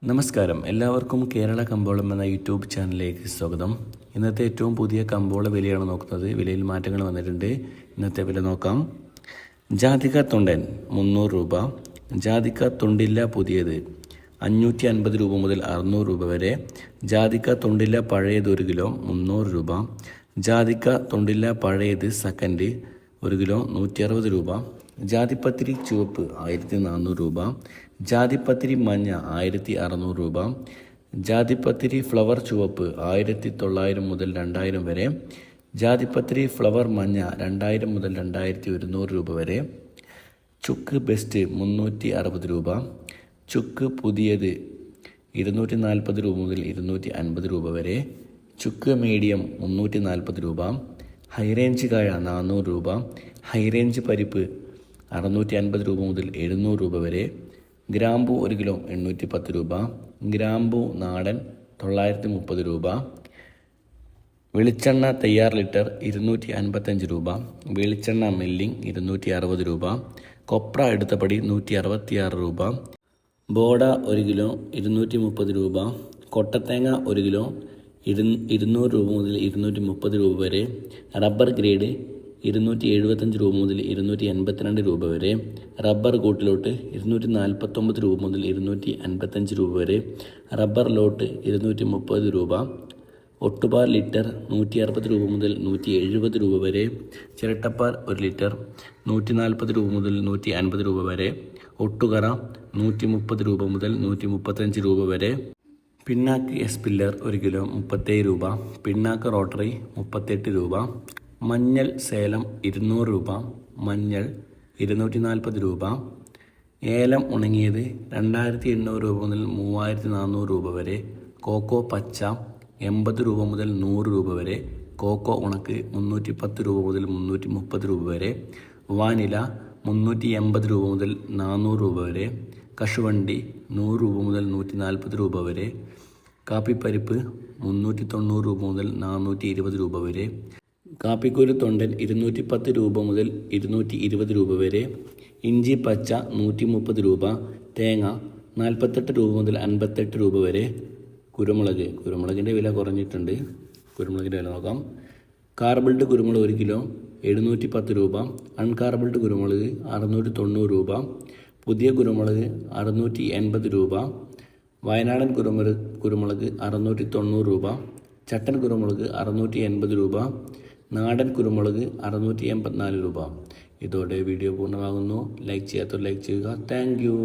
നമസ്കാരം, എല്ലാവർക്കും കേരള കമ്പോളം എന്ന യൂട്യൂബ് ചാനലിലേക്ക് സ്വാഗതം. ഇന്നത്തെ ഏറ്റവും പുതിയ കമ്പോള വിലയാണ് നോക്കുന്നത്. വിലയിൽ മാറ്റങ്ങൾ വന്നിട്ടുണ്ട്. ഇന്നത്തെ വില നോക്കാം. ജാതിക്ക തൊണ്ടൻ 300 രൂപ. ജാതിക്ക തൊണ്ടില്ല പുതിയത് 550 രൂപ മുതൽ 600 രൂപ വരെ. ജാതിക്ക തൊണ്ടില്ല പഴയത് 1 കിലോ 300 രൂപ. ജാതിക്ക തൊണ്ടില്ല പഴയത് സെക്കൻഡ് 1 കിലോ 160 രൂപ. ജാതിപ്പത്തിരി ചുവപ്പ് 1400 രൂപ. ജാതിപ്പത്തിരി മഞ്ഞ 1600 രൂപ. ജാതിപ്പത്തിരി ഫ്ലവർ ചുവപ്പ് 1900 മുതൽ 2000 വരെ. ജാതിപ്പത്തിരി ഫ്ലവർ മഞ്ഞ 2000 മുതൽ 2100 രൂപ വരെ. ചുക്ക് ബെസ്റ്റ് 360 രൂപ. ചുക്ക് പുതിയത് 240 രൂപ മുതൽ 250 രൂപ വരെ. ചുക്ക് മീഡിയം 340 രൂപ. ഹൈറേഞ്ച് കായ 400 രൂപ. ഹൈറേഞ്ച് പരിപ്പ് 650 രൂപ മുതൽ 700 രൂപ വരെ. ഗ്രാമ്പു 1 കിലോ 810 രൂപ. ഗ്രാമ്പു നാടൻ 930 രൂപ. വെളിച്ചെണ്ണ തയ്യാർ ലിറ്റർ 255 രൂപ. വെളിച്ചെണ്ണ മില്ലിംഗ് 260 രൂപ. കൊപ്ര എടുത്തപടി 166 രൂപ. ബോഡ 1 കിലോ 230 രൂപ. കൊട്ടത്തേങ്ങ 1 കിലോ 200 രൂപ മുതൽ 230 രൂപ വരെ. റബ്ബർ ഗ്രേഡ് 275 രൂപ മുതൽ 282 രൂപ വരെ. റബ്ബർ കൂട്ടിലോട്ട് 249 രൂപ മുതൽ 255 രൂപ വരെ. റബ്ബർ ലോട്ട് 230 രൂപ. ഒട്ടുപാൽ ലിറ്റർ 160 രൂപ മുതൽ 170 രൂപ വരെ. ചിരട്ടപ്പാൽ 1 ലിറ്റർ 140 രൂപ മുതൽ 150 രൂപ വരെ. ഒട്ടുകറ 130 രൂപ മുതൽ 135 രൂപ വരെ. പിണ്ണാക്ക് എസ്പില്ലർ 1 കിലോ 37 രൂപ. പിണ്ണാക്ക് റോട്ടറി 38 രൂപ. മഞ്ഞൾ സേലം 200 രൂപ. മഞ്ഞൾ 240 രൂപ. ഏലം ഉണങ്ങിയത് 2800 രൂപ മുതൽ 3400 രൂപ വരെ. കോക്കോ പച്ച 80 രൂപ മുതൽ 100 രൂപ വരെ. കോക്കോ ഉണക്ക് 310 രൂപ മുതൽ 330 രൂപ വരെ. വാനില 380 രൂപ മുതൽ 400 രൂപ വരെ. കശുവണ്ടി 100 രൂപ മുതൽ 140 രൂപ വരെ. കാപ്പിപ്പരിപ്പ് 390 രൂപ മുതൽ 420 രൂപ വരെ. കാപ്പിക്കുരു തൊണ്ടൻ 210 രൂപ മുതൽ 220 രൂപ വരെ. ഇഞ്ചി പച്ച 130 രൂപ. തേങ്ങ 48 രൂപ മുതൽ 58 രൂപ വരെ. കുരുമുളകിൻ്റെ വില കുറഞ്ഞിട്ടുണ്ട്. കുരുമുളകിൻ്റെ വില നോക്കാം. കാർബിൾഡ് കുരുമുളക് 1 കിലോ 710 രൂപ. അൺകാർബിൾഡ് കുരുമുളക് 690 രൂപ. പുതിയ കുരുമുളക് 680 രൂപ. വയനാടൻ കുരുമുളക് 690 രൂപ. ചട്ടൻ കുരുമുളക് 680 രൂപ. നാടൻ കുരുമുളക് 684 രൂപ. ഇതോടെ വീഡിയോ പൂർണ്ണമാകുന്നു. ലൈക്ക് ചെയ്യാത്തവർ ലൈക്ക് ചെയ്യുക. Thank you.